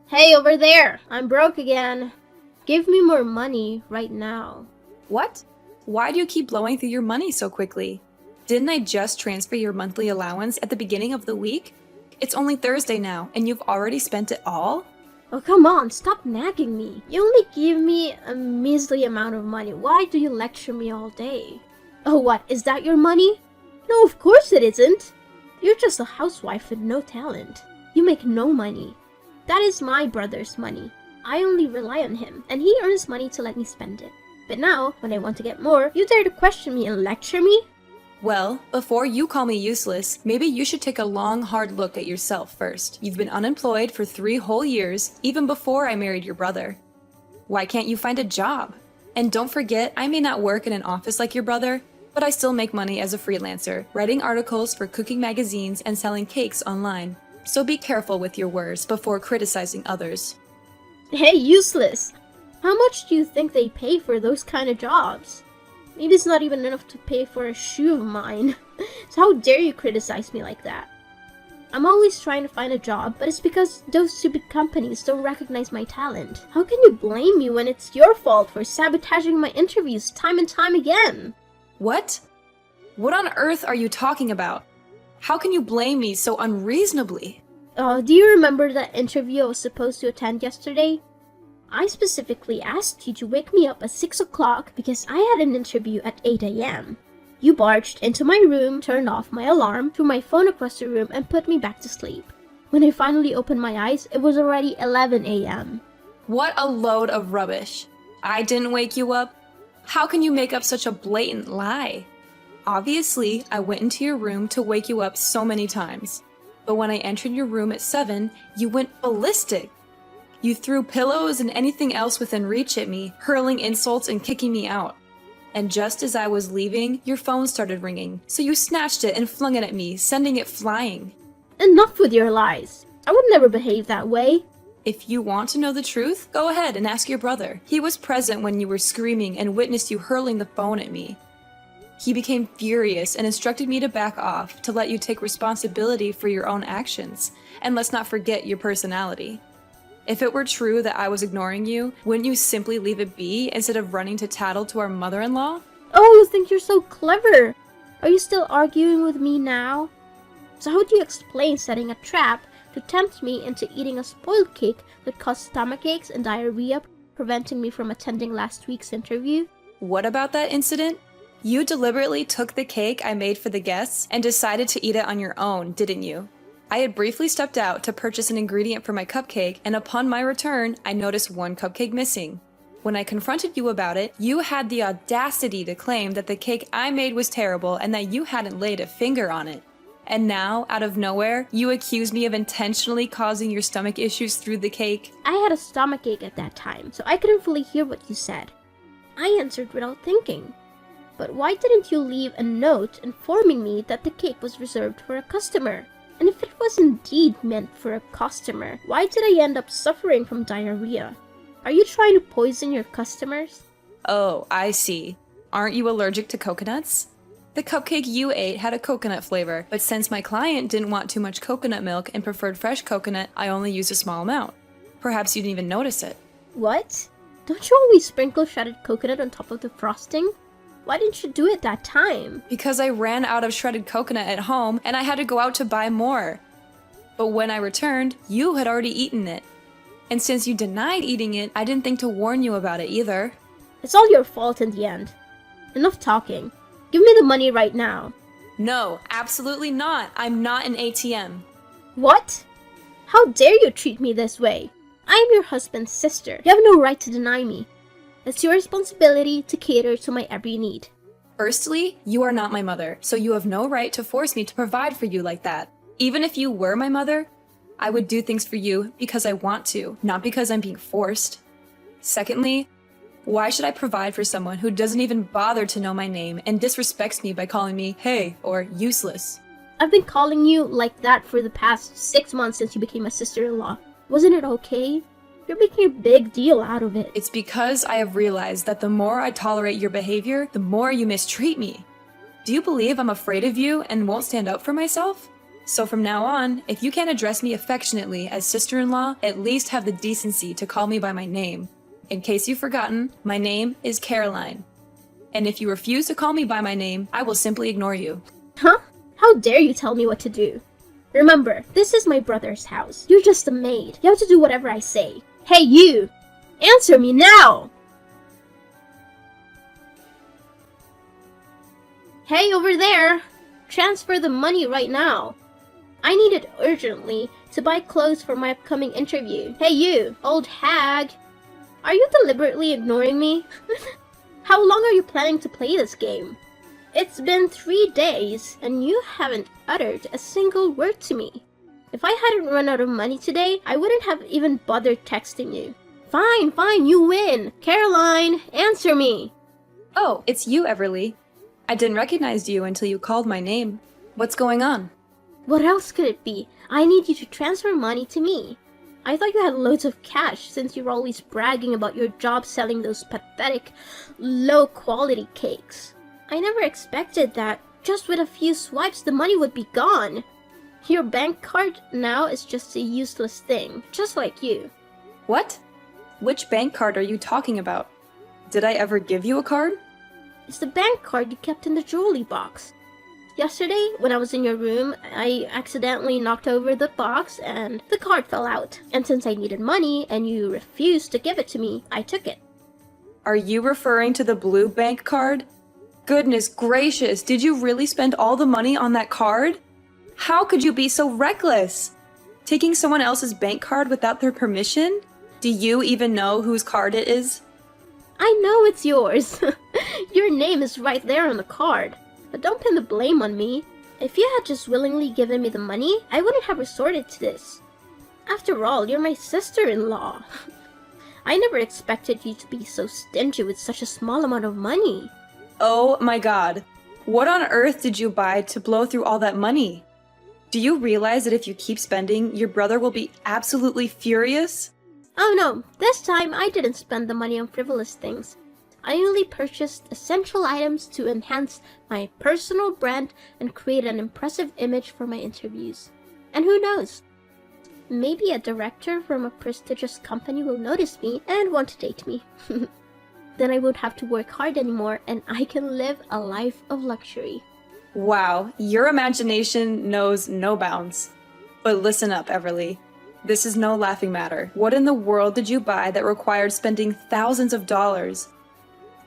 Hey, over there! I'm broke again. Give me more money right now. What? Why do you keep blowing through your money so quickly? Didn't I just transfer your monthly allowance at the beginning of the week? It's only Thursday now, and you've already spent it all? Oh, come on, stop nagging me. You only give me a measly amount of money. Why do you lecture me all day? Oh, what? Is that your money? No, of course it isn't. You're just a housewife with no talent. You make no money. That is my brother's money. I only rely on him, and he earns money to let me spend it. But now, when I want to get more, you dare to question me and lecture me? Well, before you call me useless, maybe you should take a long, hard look at yourself first. You've been unemployed for 3 whole years, even before I married your brother. Why can't you find a job? And don't forget, I may not work in an office like your brother, but I still make money as a freelancer, writing articles for cooking magazines and selling cakes online. So be careful with your words before criticizing others. Hey, useless! How much do you think they pay for those kind of jobs? Maybe it's not even enough to pay for a shoe of mine. So how dare you criticize me like that? I'm always trying to find a job, but it's because those stupid companies don't recognize my talent. How can you blame me when it's your fault for sabotaging my interviews time and time again? What? What on earth are you talking about? How can you blame me so unreasonably? Do you remember that interview I was supposed to attend yesterday? I specifically asked you to wake me up at 6 o'clock because I had an interview at 8 a.m. You barged into my room, turned off my alarm, threw my phone across the room, and put me back to sleep. When I finally opened my eyes, it was already 11 a.m. What a load of rubbish. I didn't wake you up? How can you make up such a blatant lie? Obviously, I went into your room to wake you up so many times. But when I entered your room at 7, you went ballistic. You threw pillows and anything else within reach at me, hurling insults and kicking me out. And just as I was leaving, your phone started ringing, so you snatched it and flung it at me, sending it flying. Enough with your lies. I would never behave that way. If you want to know the truth, go ahead and ask your brother. He was present when you were screaming and witnessed you hurling the phone at me. He became furious and instructed me to back off, to let you take responsibility for your own actions, and let's not forget your personality. If it were true that I was ignoring you, wouldn't you simply leave it be instead of running to tattle to our mother-in-law? Oh, you think you're so clever. Are you still arguing with me now? So how do you explain setting a trap to tempt me into eating a spoiled cake that caused stomach aches and diarrhea, preventing me from attending last week's interview? What about that incident? You deliberately took the cake I made for the guests and decided to eat it on your own, didn't you? I had briefly stepped out to purchase an ingredient for my cupcake, and upon my return, I noticed one cupcake missing. When I confronted you about it, you had the audacity to claim that the cake I made was terrible and that you hadn't laid a finger on it. And now, out of nowhere, you accuse me of intentionally causing your stomach issues through the cake. I had a stomachache at that time, so I couldn't fully hear what you said. I answered without thinking. But why didn't you leave a note informing me that the cake was reserved for a customer? And if it was indeed meant for a customer, why did I end up suffering from diarrhea? Are you trying to poison your customers? Oh, I see. Aren't you allergic to coconuts? The cupcake you ate had a coconut flavor, but since my client didn't want too much coconut milk and preferred fresh coconut, I only used a small amount. Perhaps you didn't even notice it. What? Don't you always sprinkle shredded coconut on top of the frosting? Why didn't you do it that time? Because I ran out of shredded coconut at home and I had to go out to buy more. But when I returned, you had already eaten it. And since you denied eating it, I didn't think to warn you about it either. It's all your fault in the end. Enough talking. Give me the money right now. No, absolutely not. I'm not an ATM. What? How dare you treat me this way? I am your husband's sister. You have no right to deny me. It's your responsibility to cater to my every need. Firstly, you are not my mother, so you have no right to force me to provide for you like that. Even if you were my mother, I would do things for you because I want to, not because I'm being forced. Secondly, why should I provide for someone who doesn't even bother to know my name and disrespects me by calling me hey or useless? I've been calling you like that for the past 6 months since you became my sister-in-law. Wasn't it okay? You're making a big deal out of it. It's because I have realized that the more I tolerate your behavior, the more you mistreat me. Do you believe I'm afraid of you and won't stand up for myself? So from now on, if you can't address me affectionately as sister-in-law, at least have the decency to call me by my name. In case you've forgotten, my name is Caroline. And if you refuse to call me by my name, I will simply ignore you. Huh? How dare you tell me what to do? Remember, this is my brother's house. You're just a maid. You have to do whatever I say. Hey, you! Answer me now! Hey, over there! Transfer the money right now. I need it urgently to buy clothes for my upcoming interview. Hey, you, old hag! Are you deliberately ignoring me? How long are you planning to play this game? It's been 3 days, and you haven't uttered a single word to me. If I hadn't run out of money today, I wouldn't have even bothered texting you. Fine, you win! Caroline, answer me! Oh, it's you, Everly. I didn't recognize you until you called my name. What's going on? What else could it be? I need you to transfer money to me. I thought you had loads of cash since you're always bragging about your job selling those pathetic, low-quality cakes. I never expected that just with a few swipes the money would be gone. Your bank card now is just a useless thing, just like you. What? Which bank card are you talking about? Did I ever give you a card? It's the bank card you kept in the jewelry box. Yesterday, when I was in your room, I accidentally knocked over the box and the card fell out. And since I needed money and you refused to give it to me, I took it. Are you referring to the blue bank card? Goodness gracious, did you really spend all the money on that card? How could you be so reckless? Taking someone else's bank card without their permission? Do you even know whose card it is? I know it's yours. Your name is right there on the card. But don't pin the blame on me. If you had just willingly given me the money, I wouldn't have resorted to this. After all, you're my sister-in-law. I never expected you to be so stingy with such a small amount of money. Oh my god. What on earth did you buy to blow through all that money? Do you realize that if you keep spending, your brother will be absolutely furious? Oh no, this time I didn't spend the money on frivolous things. I only purchased essential items to enhance my personal brand and create an impressive image for my interviews. And who knows? Maybe a director from a prestigious company will notice me and want to date me. Then I won't have to work hard anymore and I can live a life of luxury. Wow, your imagination knows no bounds. But listen up, Everly. This is no laughing matter. What in the world did you buy that required spending thousands of dollars?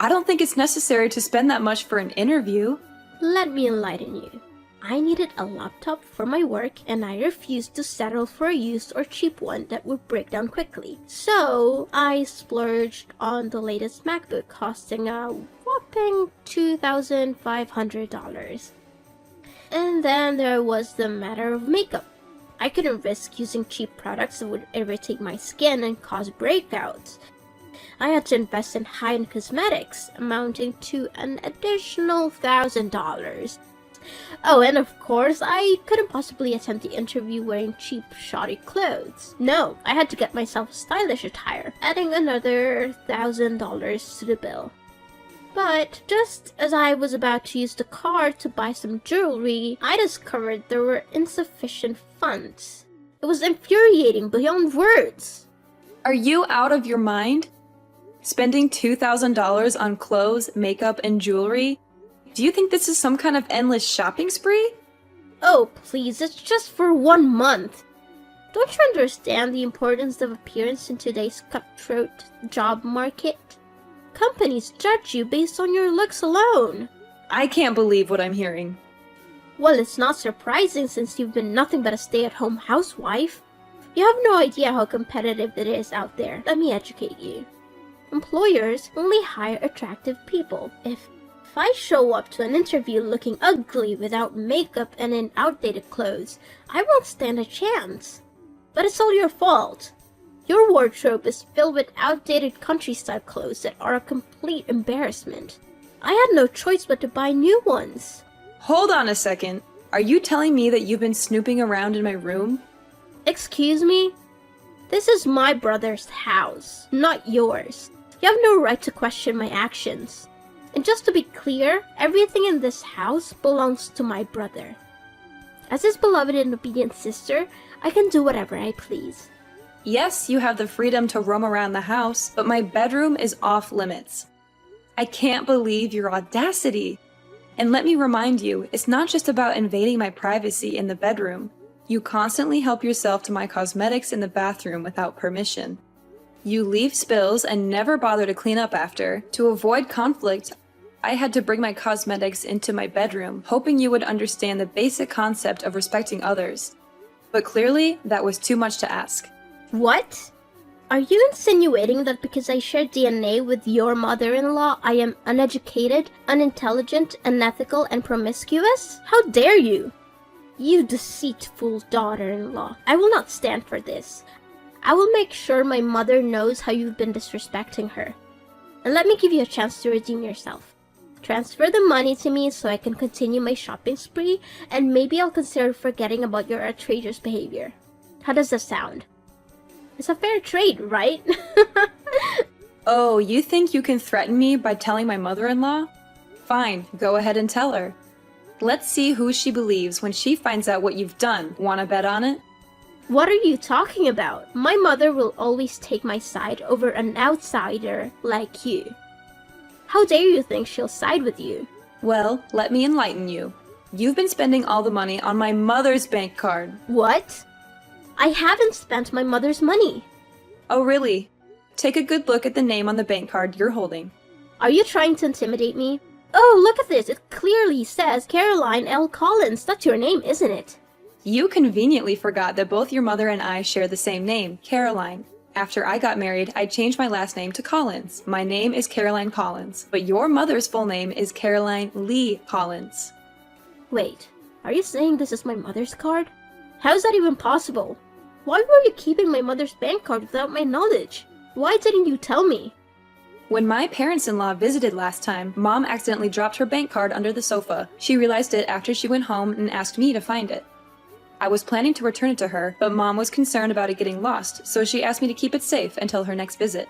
I don't think it's necessary to spend that much for an interview. Let me enlighten you. I needed a laptop for my work and I refused to settle for a used or cheap one that would break down quickly. So I splurged on the latest MacBook costing a whopping $2,500. And then there was the matter of makeup. I couldn't risk using cheap products that would irritate my skin and cause breakouts. I had to invest in high-end cosmetics, amounting to an additional $1,000. Oh, and of course, I couldn't possibly attend the interview wearing cheap, shoddy clothes. No, I had to get myself stylish attire, adding another $1,000 to the bill. But just as I was about to use the card to buy some jewelry, I discovered there were insufficient funds. It was infuriating beyond words. Are you out of your mind? Spending $2,000 on clothes, makeup, and jewelry? Do you think this is some kind of endless shopping spree? Oh, please, it's just for 1 month. Don't you understand the importance of appearance in today's cutthroat job market? Companies judge you based on your looks alone. I can't believe what I'm hearing. Well, it's not surprising since you've been nothing but a stay-at-home housewife. You have no idea how competitive it is out there. Let me educate you. Employers only hire attractive people. If I show up to an interview looking ugly without makeup and in outdated clothes, I won't stand a chance. But it's all your fault. Your wardrobe is filled with outdated country-style clothes that are a complete embarrassment. I had no choice but to buy new ones. Hold on a second. Are you telling me that you've been snooping around in my room? Excuse me? This is my brother's house, not yours. You have no right to question my actions. And just to be clear, everything in this house belongs to my brother. As his beloved and obedient sister, I can do whatever I please. Yes, you have the freedom to roam around the house, but my bedroom is off limits. I can't believe your audacity. And let me remind you, it's not just about invading my privacy in the bedroom. You constantly help yourself to my cosmetics in the bathroom without permission. You leave spills and never bother to clean up after. To avoid conflict, I had to bring my cosmetics into my bedroom, hoping you would understand the basic concept of respecting others. But clearly, that was too much to ask. What? Are you insinuating that because I share DNA with your mother-in-law, I am uneducated, unintelligent, unethical, and promiscuous? How dare you? You deceitful daughter-in-law. I will not stand for this. I will make sure my mother knows how you've been disrespecting her. And let me give you a chance to redeem yourself. Transfer the money to me so I can continue my shopping spree, and maybe I'll consider forgetting about your outrageous behavior. How does that sound? It's a fair trade, right? Oh, you think you can threaten me by telling my mother-in-law? Fine, go ahead and tell her. Let's see who she believes when she finds out what you've done. Wanna bet on it? What are you talking about? My mother will always take my side over an outsider like you. How dare you think she'll side with you? Well, let me enlighten you. You've been spending all the money on my mother's bank card. What? I haven't spent my mother's money. Oh, really? Take a good look at the name on the bank card you're holding. Are you trying to intimidate me? Oh, look at this. It clearly says Caroline L. Collins. That's your name, isn't it? You conveniently forgot that both your mother and I share the same name, Caroline. After I got married, I changed my last name to Collins. My name is Caroline Collins, but your mother's full name is Caroline Lee Collins. Wait, are you saying this is my mother's card? How is that even possible? Why were you keeping my mother's bank card without my knowledge? Why didn't you tell me? When my parents-in-law visited last time, Mom accidentally dropped her bank card under the sofa. She realized it after she went home and asked me to find it. I was planning to return it to her, but Mom was concerned about it getting lost, so she asked me to keep it safe until her next visit.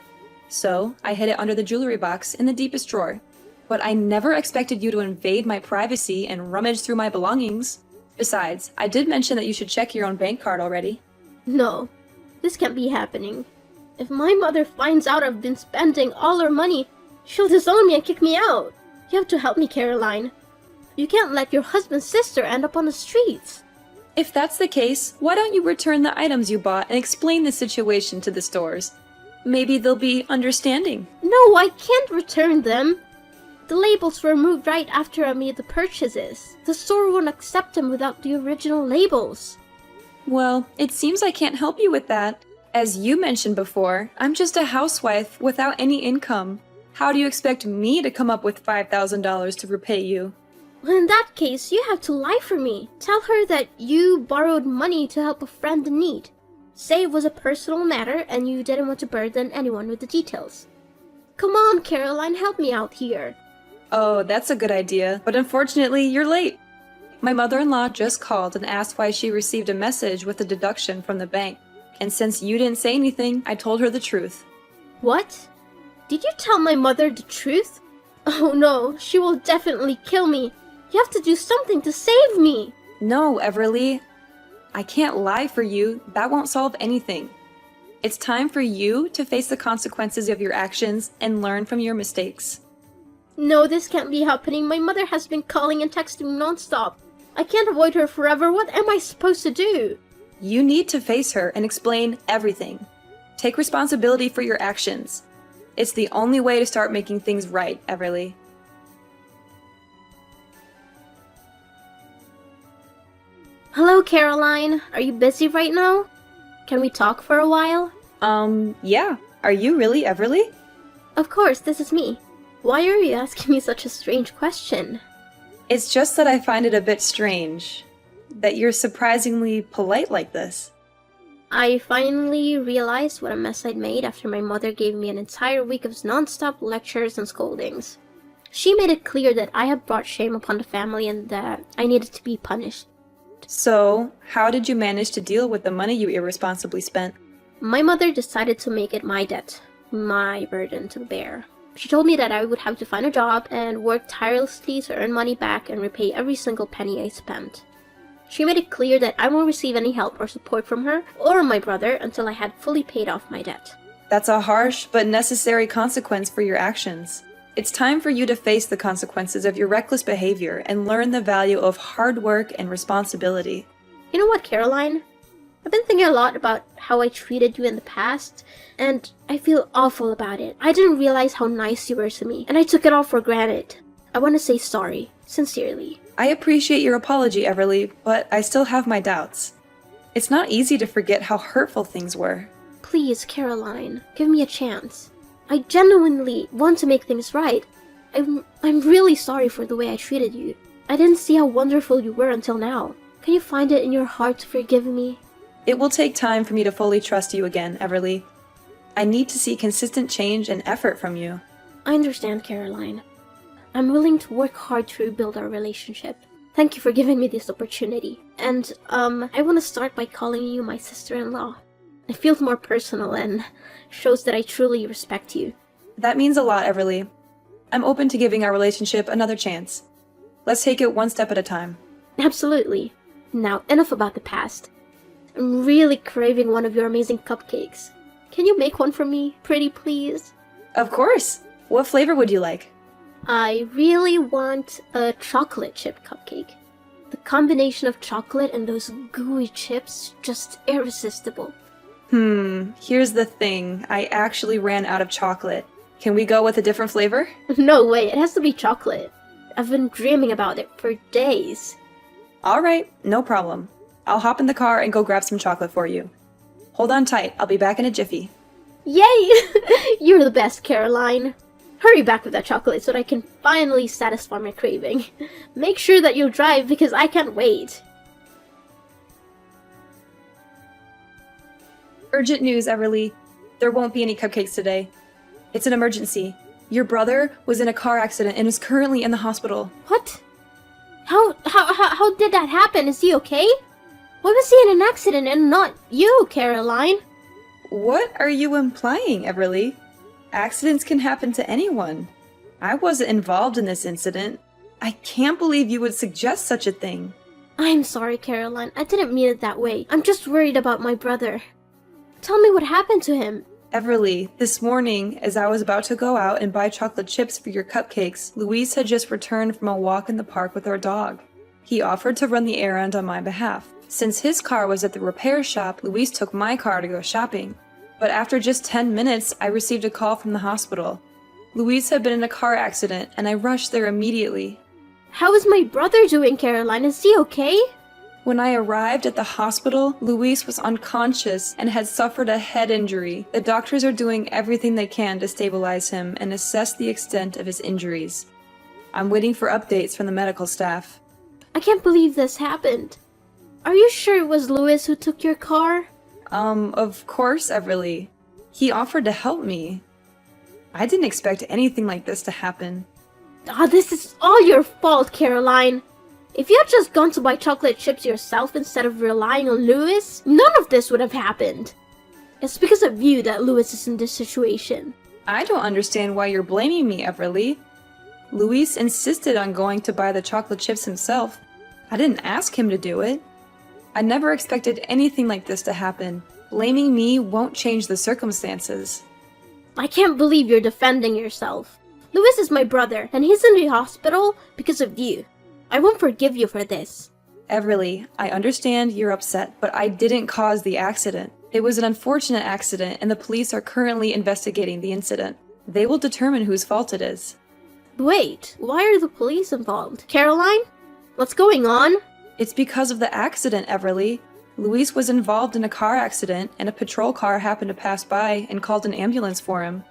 So, I hid it under the jewelry box in the deepest drawer. But I never expected you to invade my privacy and rummage through my belongings. Besides, I did mention that you should check your own bank card already. No, this can't be happening. If my mother finds out I've been spending all her money, she'll disown me and kick me out. You have to help me, Caroline. You can't let your husband's sister end up on the streets. If that's the case, why don't you return the items you bought and explain the situation to the stores? Maybe they'll be understanding. No, I can't return them. The labels were removed right after I made the purchases. The store won't accept them without the original labels. Well, it seems I can't help you with that. As you mentioned before, I'm just a housewife without any income. How do you expect me to come up with $5,000 to repay you? Well, in that case, you have to lie for me. Tell her that you borrowed money to help a friend in need. Say it was a personal matter and you didn't want to burden anyone with the details. Come on, Caroline, help me out here. Oh, that's a good idea, but unfortunately, you're late. My mother-in-law just called and asked why she received a message with a deduction from the bank. And since you didn't say anything, I told her the truth. What? Did you tell my mother the truth? Oh no, she will definitely kill me. You have to do something to save me. No, Everly. I can't lie for you. That won't solve anything. It's time for you to face the consequences of your actions and learn from your mistakes. No, this can't be happening. My mother has been calling and texting me nonstop. I can't avoid her forever. What am I supposed to do? You need to face her and explain everything. Take responsibility for your actions. It's the only way to start making things right, Everly. Hello, Caroline. Are you busy right now? Can we talk for a while? Yeah. Are you really Everly? Of course, this is me. Why are you asking me such a strange question? It's just that I find it a bit strange that you're surprisingly polite like this. I finally realized what a mess I'd made after my mother gave me an entire week of non-stop lectures and scoldings. She made it clear that I had brought shame upon the family and that I needed to be punished. So, how did you manage to deal with the money you irresponsibly spent? My mother decided to make it my debt, my burden to bear. She told me that I would have to find a job and work tirelessly to earn money back and repay every single penny I spent. She made it clear that I won't receive any help or support from her or my brother until I had fully paid off my debt. That's a harsh but necessary consequence for your actions. It's time for you to face the consequences of your reckless behavior and learn the value of hard work and responsibility. You know what, Caroline? I've been thinking a lot about how I treated you in the past, and I feel awful about it. I didn't realize how nice you were to me, and I took it all for granted. I want to say sorry, sincerely. I appreciate your apology, Everly, but I still have my doubts. It's not easy to forget how hurtful things were. Please, Caroline, give me a chance. I genuinely want to make things right. I'm really sorry for the way I treated you. I didn't see how wonderful you were until now. Can you find it in your heart to forgive me? It will take time for me to fully trust you again, Everly. I need to see consistent change and effort from you. I understand, Caroline. I'm willing to work hard to rebuild our relationship. Thank you for giving me this opportunity. And, I want to start by calling you my sister-in-law. It feels more personal and shows that I truly respect you. That means a lot, Everly. I'm open to giving our relationship another chance. Let's take it one step at a time. Absolutely. Now, enough about the past. I'm really craving one of your amazing cupcakes. Can you make one for me, pretty please? Of course! What flavor would you like? I really want a chocolate chip cupcake. The combination of chocolate and those gooey chips, just irresistible. Here's the thing. I actually ran out of chocolate. Can we go with a different flavor? No way, it has to be chocolate. I've been dreaming about it for days. Alright, no problem. I'll hop in the car and go grab some chocolate for you. Hold on tight, I'll be back in a jiffy. Yay! You're the best, Caroline. Hurry back with that chocolate so that I can finally satisfy my craving. Make sure that you'll drive because I can't wait. Urgent news, Everly. There won't be any cupcakes today. It's an emergency. Your brother was in a car accident and is currently in the hospital. What? How did that happen? Is he okay? Why was he in an accident and not you, Caroline? What are you implying, Everly? Accidents can happen to anyone. I wasn't involved in this incident. I can't believe you would suggest such a thing. I'm sorry, Caroline. I didn't mean it that way. I'm just worried about my brother. Tell me what happened to him. Everly, this morning, as I was about to go out and buy chocolate chips for your cupcakes, Luis had just returned from a walk in the park with our dog. He offered to run the errand on my behalf. Since his car was at the repair shop, Luis took my car to go shopping. But after just 10 minutes, I received a call from the hospital. Luis had been in a car accident, and I rushed there immediately. How is my brother doing, Caroline? Is he okay? When I arrived at the hospital, Luis was unconscious and had suffered a head injury. The doctors are doing everything they can to stabilize him and assess the extent of his injuries. I'm waiting for updates from the medical staff. I can't believe this happened. Are you sure it was Louis who took your car? Of course, Everly. He offered to help me. I didn't expect anything like this to happen. This is all your fault, Caroline. If you had just gone to buy chocolate chips yourself instead of relying on Louis, none of this would have happened. It's because of you that Louis is in this situation. I don't understand why you're blaming me, Everly. Luis insisted on going to buy the chocolate chips himself. I didn't ask him to do it. I never expected anything like this to happen. Blaming me won't change the circumstances. I can't believe you're defending yourself. Louis is my brother, and he's in the hospital because of you. I won't forgive you for this. Everly, I understand you're upset, but I didn't cause the accident. It was an unfortunate accident, and the police are currently investigating the incident. They will determine whose fault it is. Wait, why are the police involved? Caroline? What's going on? It's because of the accident, Everly. Luis was involved in a car accident, and a patrol car happened to pass by and called an ambulance for him.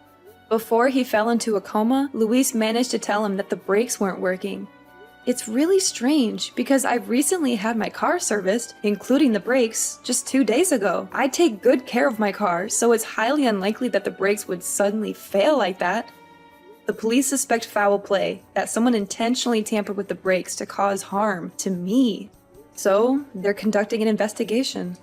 Before he fell into a coma, Luis managed to tell him that the brakes weren't working. It's really strange, because I've recently had my car serviced, including the brakes, just 2 days ago. I take good care of my car, so it's highly unlikely that the brakes would suddenly fail like that. The police suspect foul play, that someone intentionally tampered with the brakes to cause harm to me. So, they're conducting an investigation.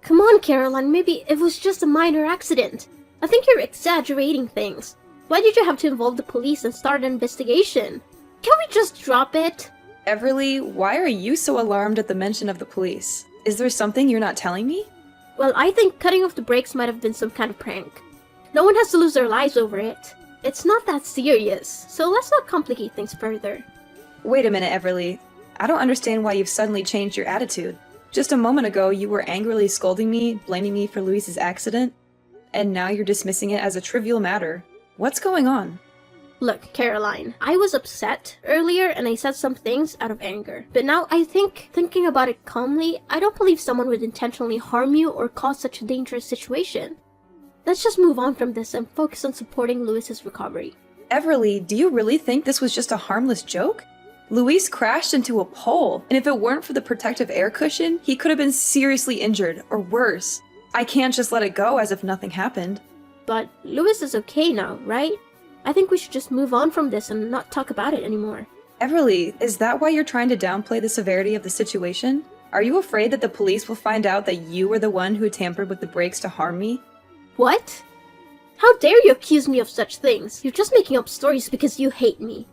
Come on, Caroline, maybe it was just a minor accident. I think you're exaggerating things. Why did you have to involve the police and start an investigation? Can't we just drop it? Everly, why are you so alarmed at the mention of the police? Is there something you're not telling me? Well, I think cutting off the brakes might have been some kind of prank. No one has to lose their lives over it. It's not that serious, so let's not complicate things further. Wait a minute, Everly. I don't understand why you've suddenly changed your attitude. Just a moment ago, you were angrily scolding me, blaming me for Luis's accident, and now you're dismissing it as a trivial matter. What's going on? Look, Caroline, I was upset earlier and I said some things out of anger. But now I think, thinking about it calmly, I don't believe someone would intentionally harm you or cause such a dangerous situation. Let's just move on from this and focus on supporting Luis's recovery. Everly, do you really think this was just a harmless joke? Luis crashed into a pole, and if it weren't for the protective air cushion, he could have been seriously injured, or worse. I can't just let it go as if nothing happened. But Luis is okay now, right? I think we should just move on from this and not talk about it anymore. Everly, is that why you're trying to downplay the severity of the situation? Are you afraid that the police will find out that you were the one who tampered with the brakes to harm me? What? How dare you accuse me of such things? You're just making up stories because you hate me.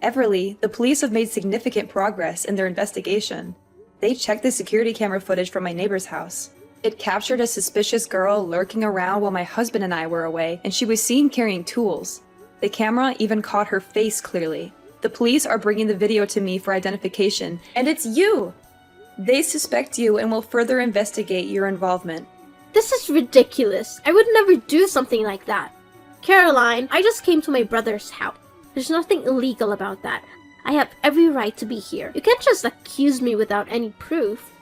Everly, the police have made significant progress in their investigation. They checked the security camera footage from my neighbor's house. It captured a suspicious girl lurking around while my husband and I were away, and she was seen carrying tools. The camera even caught her face clearly. The police are bringing the video to me for identification, and it's you! They suspect you and will further investigate your involvement. This is ridiculous. I would never do something like that. Caroline, I just came to my brother's house. There's nothing illegal about that. I have every right to be here. You can't just accuse me without any proof.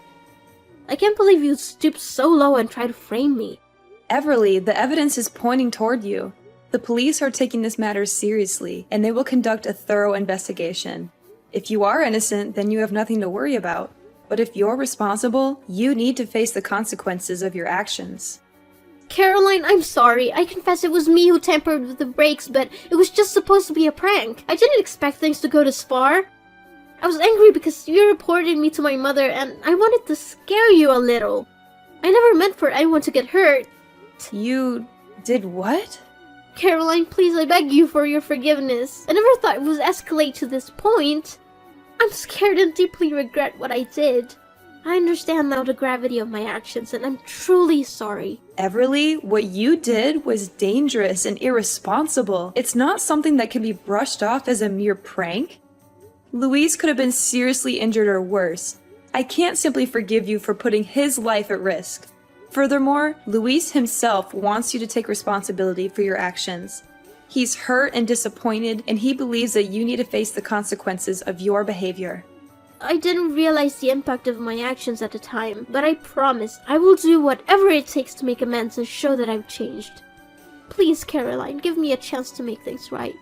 I can't believe you stooped so low and tried to frame me. Everly, the evidence is pointing toward you. The police are taking this matter seriously, and they will conduct a thorough investigation. If you are innocent, then you have nothing to worry about. But if you're responsible, you need to face the consequences of your actions. Caroline, I'm sorry. I confess it was me who tampered with the brakes, but it was just supposed to be a prank. I didn't expect things to go this far. I was angry because you reported me to my mother and I wanted to scare you a little. I never meant for anyone to get hurt. You did what? Caroline, please, I beg you for your forgiveness. I never thought it would escalate to this point. I'm scared and deeply regret what I did. I understand now the gravity of my actions and I'm truly sorry. Everly, what you did was dangerous and irresponsible. It's not something that can be brushed off as a mere prank. Luis could have been seriously injured or worse. I can't simply forgive you for putting his life at risk. Furthermore, Luis himself wants you to take responsibility for your actions. He's hurt and disappointed, and he believes that you need to face the consequences of your behavior. I didn't realize the impact of my actions at the time, but I promise I will do whatever it takes to make amends and show that I've changed. Please, Caroline, give me a chance to make things right.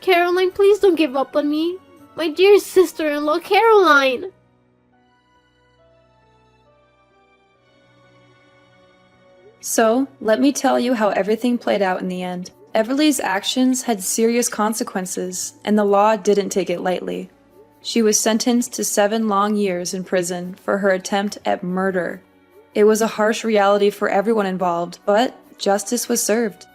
Caroline, please don't give up on me. My dear sister-in-law, Caroline! So, let me tell you how everything played out in the end. Everly's actions had serious consequences, and the law didn't take it lightly. She was sentenced to 7 long years in prison for her attempt at murder. It was a harsh reality for everyone involved, but justice was served.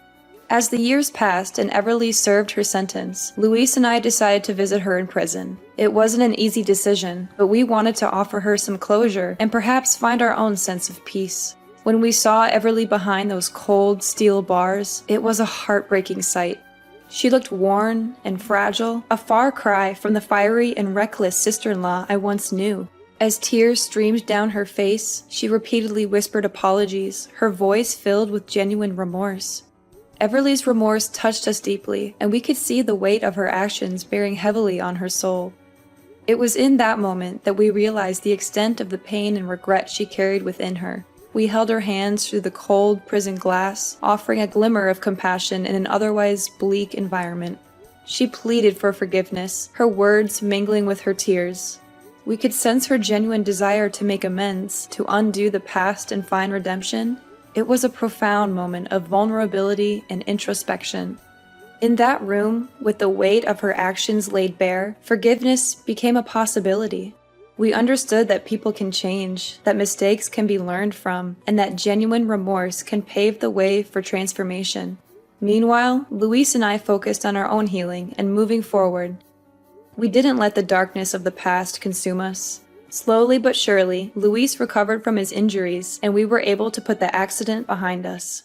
As the years passed and Everly served her sentence, Luis and I decided to visit her in prison. It wasn't an easy decision, but we wanted to offer her some closure and perhaps find our own sense of peace. When we saw Everly behind those cold steel bars, it was a heartbreaking sight. She looked worn and fragile, a far cry from the fiery and reckless sister-in-law I once knew. As tears streamed down her face, she repeatedly whispered apologies, her voice filled with genuine remorse. Everly's remorse touched us deeply, and we could see the weight of her actions bearing heavily on her soul. It was in that moment that we realized the extent of the pain and regret she carried within her. We held her hands through the cold prison glass, offering a glimmer of compassion in an otherwise bleak environment. She pleaded for forgiveness, her words mingling with her tears. We could sense her genuine desire to make amends, to undo the past and find redemption. It was a profound moment of vulnerability and introspection. In that room, with the weight of her actions laid bare, forgiveness became a possibility. We understood that people can change, that mistakes can be learned from, and that genuine remorse can pave the way for transformation. Meanwhile, Luis and I focused on our own healing and moving forward. We didn't let the darkness of the past consume us. Slowly but surely, Luis recovered from his injuries, and we were able to put the accident behind us.